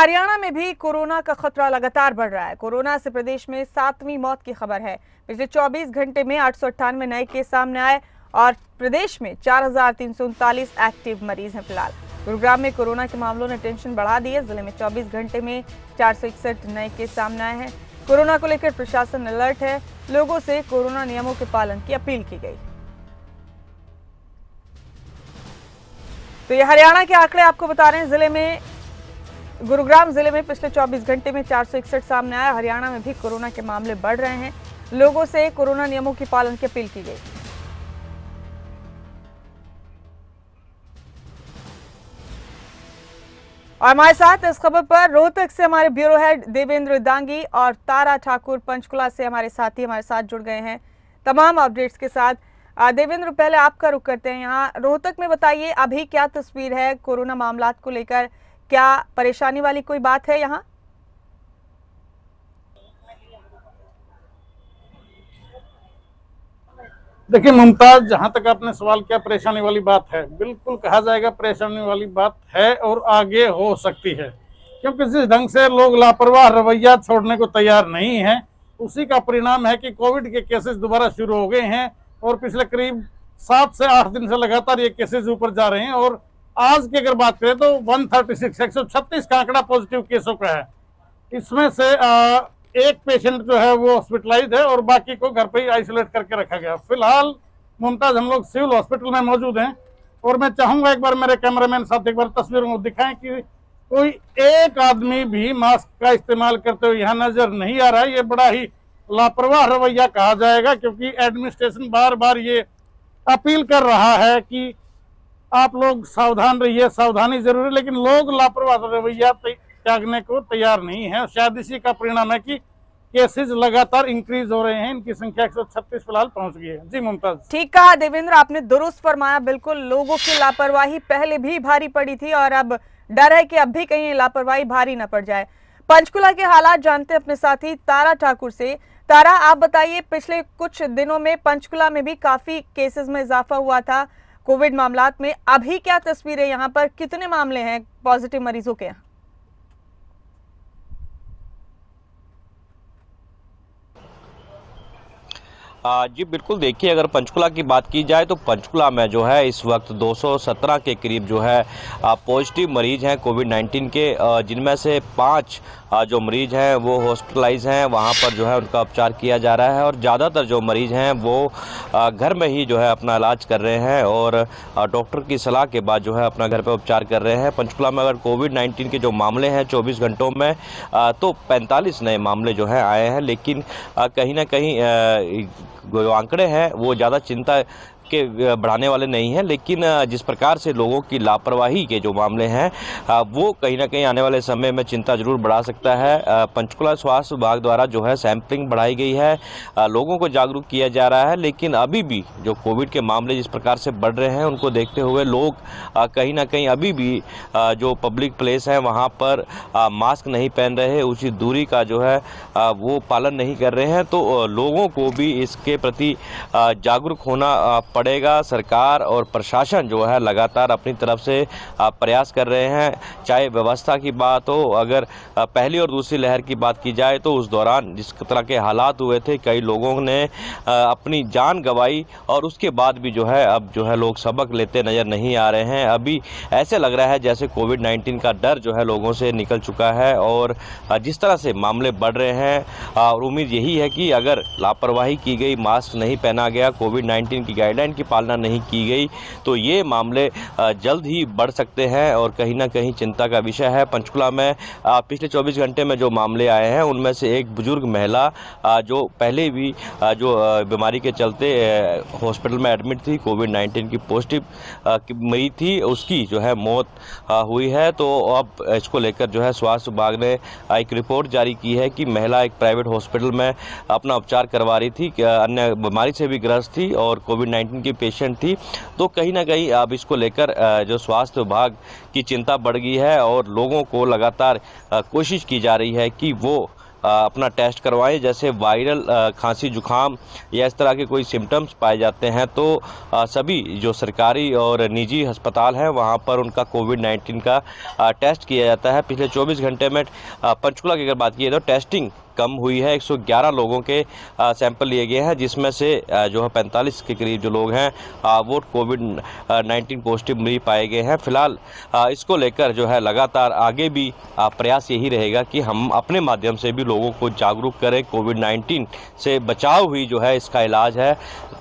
हरियाणा में भी कोरोना का खतरा लगातार बढ़ रहा है। कोरोना से प्रदेश में 7वीं मौत की खबर है। पिछले 24 घंटे में 898 नए केस सामने आए और प्रदेश में 4,339 एक्टिव मरीज हैं। फिलहाल गुरुग्राम में कोरोना के मामलों ने टेंशन बढ़ा दी है। जिले में 24 घंटे में 461 नए केस सामने आए हैं। कोरोना को लेकर प्रशासन अलर्ट है। लोगों से कोरोना नियमों के पालन की अपील की गई। तो ये हरियाणा के आंकड़े आपको बता रहे हैं। जिले में गुरुग्राम जिले में पिछले 24 घंटे में 461 सामने आया। हरियाणा में भी कोरोना के मामले बढ़ रहे हैं। लोगों से कोरोना नियमों की पालन की अपील की गई। और हमारे साथ इस खबर पर रोहतक से हमारे ब्यूरो हेड देवेंद्र दांगी और तारा ठाकुर पंचकुला से हमारे साथी हमारे साथ जुड़ गए हैं तमाम अपडेट्स के साथ। देवेंद्र, पहले आपका रुख करते हैं। यहाँ रोहतक में बताइए अभी क्या तस्वीर है कोरोना मामलात को लेकर, क्या परेशानी वाली कोई बात है यहाँ? देखिए मुमताज, जहां तक आपने सवाल किया परेशानी वाली बात है, बिल्कुल कहा जाएगा परेशानी वाली बात है और आगे हो सकती है, क्योंकि जिस ढंग से लोग लापरवाह रवैया छोड़ने को तैयार नहीं है, उसी का परिणाम है कि कोविड के केसेस दोबारा शुरू हो गए हैं और पिछले करीब 7 से 8 दिन से लगातार ये केसेस ऊपर जा रहे हैं। और आज की अगर बात करें तो 136 का आंकड़ा पॉजिटिव केसों का है। इसमें से एक पेशेंट जो है वो हॉस्पिटलाइज है और बाकी को घर पे ही आइसोलेट करके रखा गया। फिलहाल मुमताज हम लोग सिविल हॉस्पिटल में मौजूद हैं और मैं चाहूंगा एक बार मेरे कैमरामैन साथ एक बार तस्वीरों को दिखाएं कि कोई एक आदमी भी मास्क का इस्तेमाल करते हुए यहाँ नजर नहीं आ रहा है। ये बड़ा ही लापरवाह रवैया कहा जाएगा, क्योंकि एडमिनिस्ट्रेशन बार बार ये अपील कर रहा है कि आप लोग सावधान रहिए, सावधानी जरूरी है, लेकिन लोग लापरवाह रवैया त्यागने को तैयार नहीं है। शायद इसी का परिणाम है कि केसेस लगातार इंक्रीज हो रहे हैं। इनकी संख्या 136 फिलहाल पहुंच गई है। जी मुमताज। ठीक कहा देवेंद्र, आपने दुरुस्त फरमाया। बिल्कुल, लोगों की लापरवाही पहले भी भारी पड़ी थी और अब डर है कि अब भी कहीं लापरवाही भारी न पड़ जाए। पंचकुला के हालात जानते अपने साथी तारा ठाकुर से। तारा, आप बताइए, पिछले कुछ दिनों में पंचकुला में भी काफी केसेस में इजाफा हुआ था कोविड मामलात में। अभी क्या तस्वीर है यहाँ पर, कितने मामले हैं पॉजिटिव मरीजों के यहाँ? जी बिल्कुल, देखिए अगर पंचकुला की बात की जाए तो पंचकुला में जो है इस वक्त 217 के करीब जो है पॉजिटिव मरीज हैं कोविड-19 के, जिनमें से 5 जो मरीज हैं वो हॉस्पिटलाइज हैं, वहाँ पर जो है उनका उपचार किया जा रहा है और ज़्यादातर जो मरीज हैं वो घर में ही जो है अपना इलाज कर रहे हैं और डॉक्टर की सलाह के बाद जो है अपना घर पर उपचार कर रहे हैं। पंचकुला में अगर कोविड-19 के जो मामले हैं 24 घंटों में तो 45 नए मामले जो हैं आए हैं, लेकिन कहीं ना कहीं जो आंकड़े हैं वो ज़्यादा चिंता के बढ़ाने वाले नहीं हैं, लेकिन जिस प्रकार से लोगों की लापरवाही के जो मामले हैं वो कहीं ना कहीं आने वाले समय में चिंता जरूर बढ़ा सकता है। पंचकुला स्वास्थ्य विभाग द्वारा जो है सैंपलिंग बढ़ाई गई है, लोगों को जागरूक किया जा रहा है, लेकिन अभी भी जो कोविड के मामले जिस प्रकार से बढ़ रहे हैं उनको देखते हुए लोग कहीं ना कहीं अभी भी जो पब्लिक प्लेस है वहाँ पर मास्क नहीं पहन रहे, उसी दूरी का जो है वो पालन नहीं कर रहे हैं। तो लोगों को भी इसके प्रति जागरूक होना पड़ेगा। सरकार और प्रशासन जो है लगातार अपनी तरफ से प्रयास कर रहे हैं, चाहे व्यवस्था की बात हो, अगर पहली और दूसरी लहर की बात की जाए तो उस दौरान जिस तरह के हालात हुए थे, कई लोगों ने अपनी जान गंवाई और उसके बाद भी जो है अब जो है लोग सबक लेते नज़र नहीं आ रहे हैं। अभी ऐसे लग रहा है जैसे कोविड-19 का डर जो है लोगों से निकल चुका है और जिस तरह से मामले बढ़ रहे हैं और उम्मीद यही है कि अगर लापरवाही की गई, मास्क नहीं पहना गया, कोविड-19 की गाइडलाइन की पालना नहीं की गई तो ये मामले जल्द ही बढ़ सकते हैं और कहीं ना कहीं चिंता का विषय है। पंचकुला में पिछले 24 घंटे में जो मामले आए हैं उनमें से एक बुजुर्ग महिला जो पहले भी जो बीमारी के चलते हॉस्पिटल में एडमिट थी, कोविड-19 की पॉजिटिव मरीज थी, उसकी जो है मौत हुई है। तो अब इसको लेकर जो है स्वास्थ्य विभाग ने एक रिपोर्ट जारी की है कि महिला एक प्राइवेट हॉस्पिटल में अपना उपचार करवा रही थी, अन्य बीमारी से भी ग्रस्त थी और कोविड-19 की पेशेंट थी। तो कहीं ना कहीं अब इसको लेकर जो स्वास्थ्य विभाग की चिंता बढ़ गई है और लोगों को लगातार कोशिश की जा रही है कि वो अपना टेस्ट करवाएं। जैसे वायरल खांसी जुकाम या इस तरह के कोई सिम्टम्स पाए जाते हैं तो सभी जो सरकारी और निजी अस्पताल हैं वहां पर उनका कोविड-19 का टेस्ट किया जाता है। पिछले 24 घंटे में पंचकुला की अगर बात की तो टेस्टिंग कम हुई है। 111 लोगों के सैंपल लिए गए हैं, जिसमें से जो है 45 के करीब जो लोग हैं वो कोविड-19 पॉजिटिव मरीज पाए गए हैं। फिलहाल इसको लेकर जो है लगातार आगे भी प्रयास यही रहेगा कि हम अपने माध्यम से भी लोगों को जागरूक करें। कोविड-19 से बचाव हुई जो है इसका इलाज है,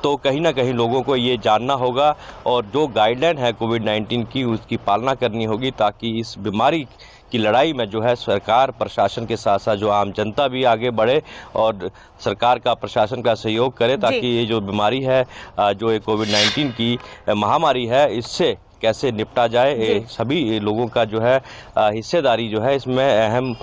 तो कहीं ना कहीं लोगों को ये जानना होगा और जो गाइडलाइन है कोविड-19 की उसकी पालना करनी होगी, ताकि इस बीमारी की लड़ाई में जो है सरकार प्रशासन के साथ साथ जो आम जनता भी आगे बढ़े और सरकार का प्रशासन का सहयोग करे, ताकि ये जो बीमारी है जो ये कोविड-19 की महामारी है इससे कैसे निपटा जाए। सभी लोगों का जो है हिस्सेदारी जो है इसमें अहम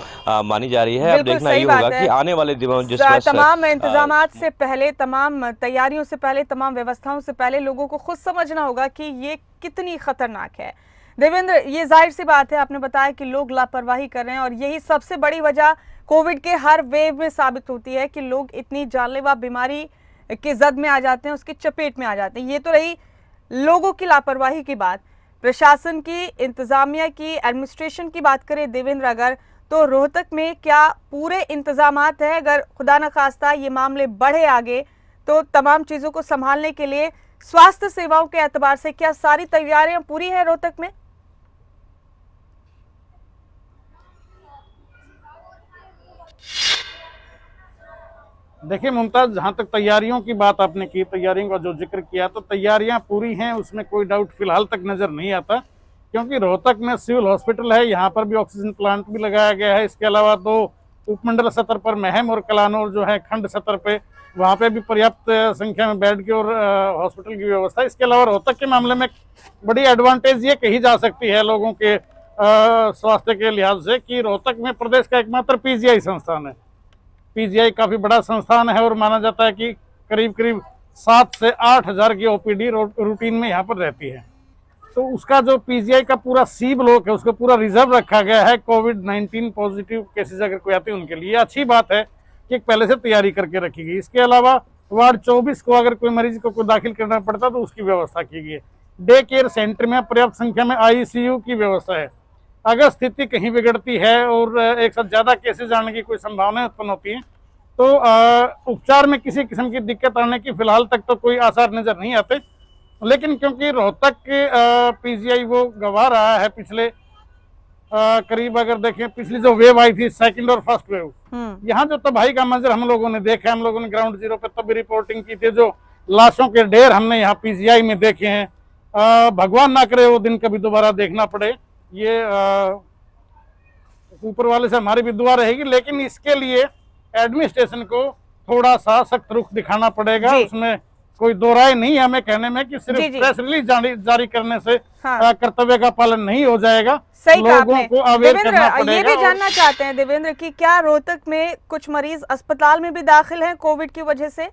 मानी जा रही है। अब देखना ये होगा कि आने वाले दिनों जिस तमाम इंतजामात से पहले, तमाम तैयारियों से पहले, तमाम व्यवस्थाओं से पहले लोगों को खुद समझना होगा कि ये कितनी खतरनाक है। देवेंद्र, ये जाहिर सी बात है, आपने बताया कि लोग लापरवाही कर रहे हैं और यही सबसे बड़ी वजह कोविड के हर वेव में साबित होती है कि लोग इतनी जानलेवा बीमारी के जद में आ जाते हैं, उसकी चपेट में आ जाते हैं। ये तो रही लोगों की लापरवाही की बात। प्रशासन की, इंतजामिया की, एडमिनिस्ट्रेशन की बात करें देवेंद्र अगर, तो रोहतक में क्या पूरे इंतजामात हैं? अगर खुदा न खास्ता ये मामले बढ़े आगे तो तमाम चीजों को संभालने के लिए स्वास्थ्य सेवाओं के एतबार से क्या सारी तैयारियां पूरी हैं रोहतक में? देखिए मुमताज, जहां तक तैयारियों की बात आपने की, तैयारियों का जो जिक्र किया, तो तैयारियां पूरी हैं, उसमें कोई डाउट फिलहाल तक नजर नहीं आता, क्योंकि रोहतक में सिविल हॉस्पिटल है, यहाँ पर भी ऑक्सीजन प्लांट भी लगाया गया है। इसके अलावा 2 उपमंडल स्तर पर महम और कलानौर जो है खंड स्तर पे, वहाँ पे भी पर्याप्त संख्या में बेड की और हॉस्पिटल की व्यवस्था। इसके अलावा रोहतक के मामले में बड़ी एडवांटेज ये कही जा सकती है लोगों के स्वास्थ्य के लिहाज से कि रोहतक में प्रदेश का एकमात्र पीजीआई संस्थान है। पीजीआई काफी बड़ा संस्थान है और माना जाता है कि करीब करीब 7 से 8 हजार की ओपीडी रूटीन में यहाँ पर रहती है। तो उसका जो पीजीआई का पूरा सी ब्लॉक है उसको पूरा रिजर्व रखा गया है कोविड-19 पॉजिटिव केसेस अगर कोई आते हैं उनके लिए। अच्छी बात है कि पहले से तैयारी करके रखी गई। इसके अलावा वार्ड 24 को अगर कोई मरीज को दाखिल करना पड़ता तो उसकी व्यवस्था की गई है। डे केयर सेंटर में पर्याप्त संख्या में आईसीयू की व्यवस्था है। अगर स्थिति कहीं बिगड़ती है और एक साथ ज्यादा केसेस आने की कोई संभावना उत्पन्न होती है तो उपचार में किसी किस्म की दिक्कत आने की फिलहाल तक तो कोई आसार नजर नहीं आते। लेकिन क्योंकि रोहतक के पीजीआई वो गवा रहा है पिछले करीब अगर देखें पिछली जो वेव आई थी, सेकंड और फर्स्ट वेव, यहाँ जो तबाही का मंजर हम लोगों ने देखा, हम लोगों ने ग्राउंड जीरो पे तब भी रिपोर्टिंग की थी, जो लाशों के ढेर हमने यहाँ पीजीआई में देखे हैं। भगवान ना करे वो दिन कभी दोबारा देखना पड़े, ये ऊपर वाले से हमारी भी दुआ रहेगी। लेकिन इसके लिए एडमिनिस्ट्रेशन को थोड़ा सा सख्त रुख दिखाना पड़ेगा, उसमें कोई दो राय नहीं है हमें कहने में कि सिर्फ प्रेस रिलीज जारी करने से कर्तव्य का पालन नहीं हो जाएगा। सही लोगों को अवेयर करना पड़ेगा। ये भी जानना चाहते हैं देवेंद्र कि क्या रोहतक में कुछ मरीज अस्पताल में भी दाखिल हैं कोविड की वजह से?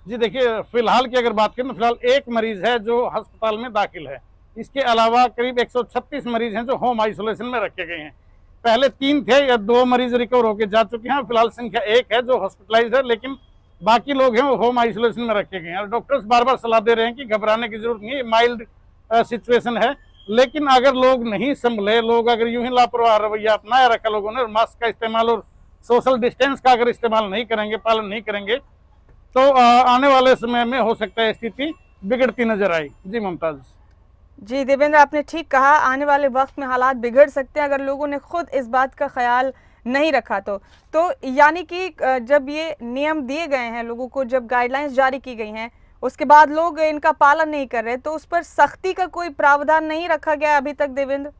जी देखिए, फिलहाल की अगर बात करें तो फिलहाल 1 मरीज है जो अस्पताल में दाखिल है। इसके अलावा करीब 136 मरीज हैं जो होम आइसोलेशन में रखे गए हैं। पहले 3 थे या 2 मरीज रिकवर होकर जा चुके हैं। फिलहाल संख्या 1 है जो हॉस्पिटलाइज है, लेकिन बाकी लोग हैं वो होम आइसोलेशन में रखे गए हैं। और डॉक्टर्स बार बार सलाह दे रहे हैं कि घबराने की जरूरत नहीं है, माइल्ड सिचुएशन है। लेकिन अगर लोग नहीं संभले, लोग अगर यूं ही लापरवाह रवैया अपनाया रखा लोगों ने और मास्क का इस्तेमाल और सोशल डिस्टेंस का अगर इस्तेमाल नहीं करेंगे, पालन नहीं करेंगे, तो आने वाले समय में हो सकता है स्थिति बिगड़ती नजर आई। जी मुमताज। जी देवेंद्र, आपने ठीक कहा, आने वाले वक्त में हालात बिगड़ सकते हैं अगर लोगों ने खुद इस बात का ख्याल नहीं रखा तो यानी कि जब ये नियम दिए गए हैं लोगों को, जब गाइडलाइंस जारी की गई हैं, उसके बाद लोग इनका पालन नहीं कर रहे, तो उस पर सख्ती का कोई प्रावधान नहीं रखा गया अभी तक देवेंद्र?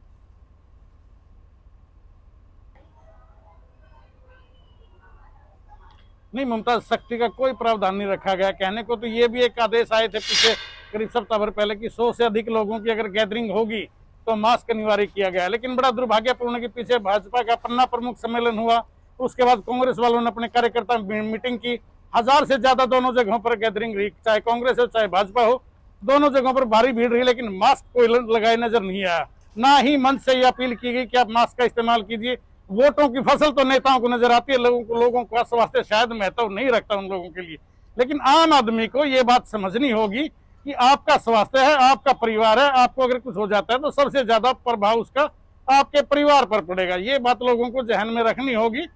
नहीं मुमताज, सख्ती का कोई प्रावधान नहीं रखा गया। कहने को तो ये भी एक आदेश आए थे पीछे करीब सप्ताह भर पहले कि 100 से अधिक लोगों की अगर गैदरिंग होगी तो मास्क अनिवार्य किया गया। लेकिन बड़ा दुर्भाग्यपूर्ण के पीछे भाजपा का पन्ना प्रमुख सम्मेलन हुआ, उसके बाद कांग्रेस वालों ने अपने कार्यकर्ता मीटिंग की। 1000 से ज्यादा दोनों जगहों पर गैदरिंग रही, चाहे कांग्रेस हो चाहे भाजपा हो, दोनों जगहों पर भारी भीड़ रही, लेकिन मास्क कोई लगाए नजर नहीं आया। ना ही मंच से ये अपील की गई कि आप मास्क का इस्तेमाल कीजिए। वोटों की फसल तो नेताओं को नजर आती है, लोगों का स्वास्थ्य शायद महत्व नहीं रखता उन लोगों के लिए, लेकिन आम आदमी को ये बात समझनी होगी कि आपका स्वास्थ्य है, आपका परिवार है, आपको अगर कुछ हो जाता है तो सबसे ज्यादा प्रभाव उसका आपके परिवार पर पड़ेगा। ये बात लोगों को जहन में रखनी होगी।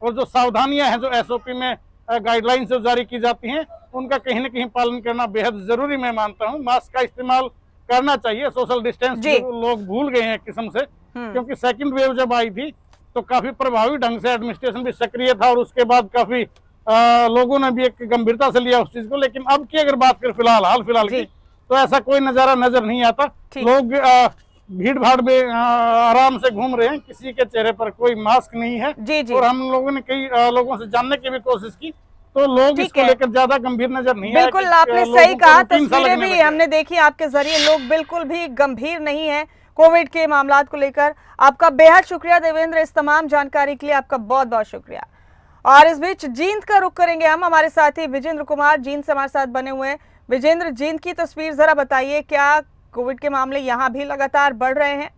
और जो सावधानियां हैं, जो एसओपी में गाइडलाइंस जो जारी की जाती हैं, उनका कहीं ना कहीं पालन करना बेहद जरूरी मैं मानता हूँ। मास्क का इस्तेमाल करना चाहिए, सोशल डिस्टेंस लोग भूल गए हैं एक किस्म से, क्योंकि सेकंड वेव जब आई थी तो काफी प्रभावी ढंग से एडमिनिस्ट्रेशन भी सक्रिय था और उसके बाद काफी लोगों ने भी एक गंभीरता से लिया उस चीज को। लेकिन अब की अगर बात करें हाल फिलहाल की, तो ऐसा कोई नजारा नजर नहीं आता। लोग भीड़ भाड़ में आराम से घूम रहे हैं, किसी के चेहरे पर कोई मास्क नहीं है। और हम लोगों ने कई लोगों से जानने की भी कोशिश की, तो लोग इसको लेकर ज्यादा गंभीर नजर नहीं आए। बिल्कुल आपने सही कहा, तस्वीरें भी हमने देखी आपके जरिए, लोग बिल्कुल भी गंभीर नहीं है कोविड के मामलात को लेकर। आपका बेहद शुक्रिया देवेंद्र, इस तमाम जानकारी के लिए आपका बहुत बहुत शुक्रिया। और इस बीच जींद का रुख करेंगे हम, हमारे साथी विजेंद्र कुमार जींद से हमारे साथ बने हुए हैं। विजेंद्र, जींद की तस्वीर जरा बताइए, क्या कोविड के मामले यहाँ भी लगातार बढ़ रहे हैं?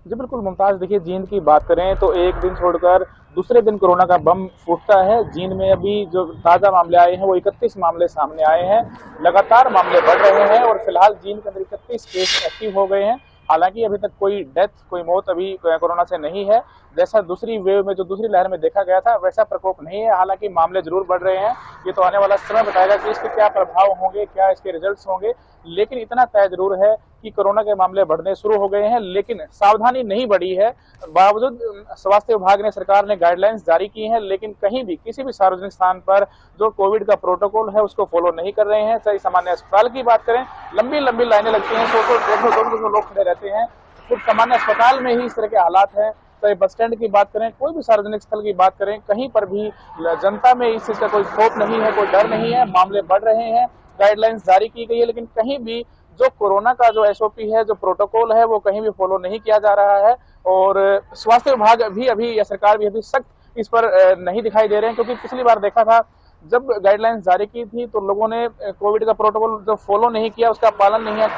जी बिल्कुल मुमताज, देखिए जींद की बात करें तो एक दिन छोड़कर दूसरे दिन कोरोना का बम फूटता है। जींद में अभी जो ताज़ा मामले आए हैं वो 31 मामले सामने आए हैं। लगातार मामले बढ़ रहे हैं और फिलहाल जींद के अंदर 31 केस एक्टिव हो गए हैं। हालांकि अभी तक कोई मौत अभी कोरोना से नहीं है। जैसा दूसरी वेव में, जो दूसरी लहर में देखा गया था, वैसा प्रकोप नहीं है। हालांकि मामले जरूर बढ़ रहे हैं। ये तो आने वाला समय बताएगा कि इसके क्या प्रभाव होंगे, क्या इसके रिजल्ट्स होंगे। लेकिन इतना तय जरूर है कि कोरोना के मामले बढ़ने शुरू हो गए हैं, लेकिन सावधानी नहीं बढ़ी है। बावजूद स्वास्थ्य विभाग ने, सरकार ने गाइडलाइंस जारी की हैं, लेकिन कहीं भी किसी भी सार्वजनिक स्थान पर जो कोविड का प्रोटोकॉल है उसको फॉलो नहीं कर रहे हैं। चाहे सामान्य अस्पताल की बात करें, लंबी लंबी लाइनें लगती हैं, 100-150 लोग खड़े रहते हैं। खुद सामान्य अस्पताल में ही इस तरह के हालात हैं। चाहे बस स्टैंड की बात करें, कोई भी सार्वजनिक स्थल की बात करें, कहीं पर भी जनता में इस चीज का कोई खौफ नहीं है, कोई डर नहीं है। मामले बढ़ रहे हैं, गाइडलाइंस जारी की गई है, लेकिन कहीं भी जो कोरोना का जो एसओपी है, जो प्रोटोकॉल है, वो कहीं भी फॉलो नहीं किया जा रहा है। और स्वास्थ्य विभाग भी अभी या सरकार भी अभी सख्त इस पर नहीं दिखाई दे रहे हैं, क्योंकि पिछली बार देखा था जब गाइडलाइंस जारी की थी तो लोगों ने कोविड का प्रोटोकॉल जो फॉलो नहीं किया, उसका पालन नहीं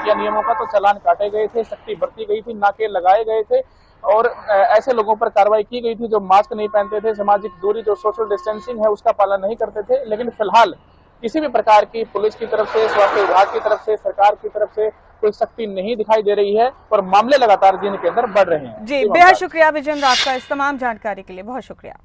किया नियमों का, तो चालान काटे गए थे, सख्ती बरती गई थी, नाके लगाए गए थे और ऐसे लोगों पर कार्रवाई की गई थी जो मास्क नहीं पहनते थे, सामाजिक दूरी, जो सोशल डिस्टेंसिंग है उसका पालन नहीं करते थे। लेकिन फिलहाल किसी भी प्रकार की पुलिस की तरफ से, स्वास्थ्य विभाग की तरफ से, सरकार की तरफ से कोई सख्ती नहीं दिखाई दे रही है और मामले लगातार जींद के अंदर बढ़ रहे हैं। जी बेहद शुक्रिया विजेंद्र आपका इस तमाम जानकारी के लिए, बहुत शुक्रिया।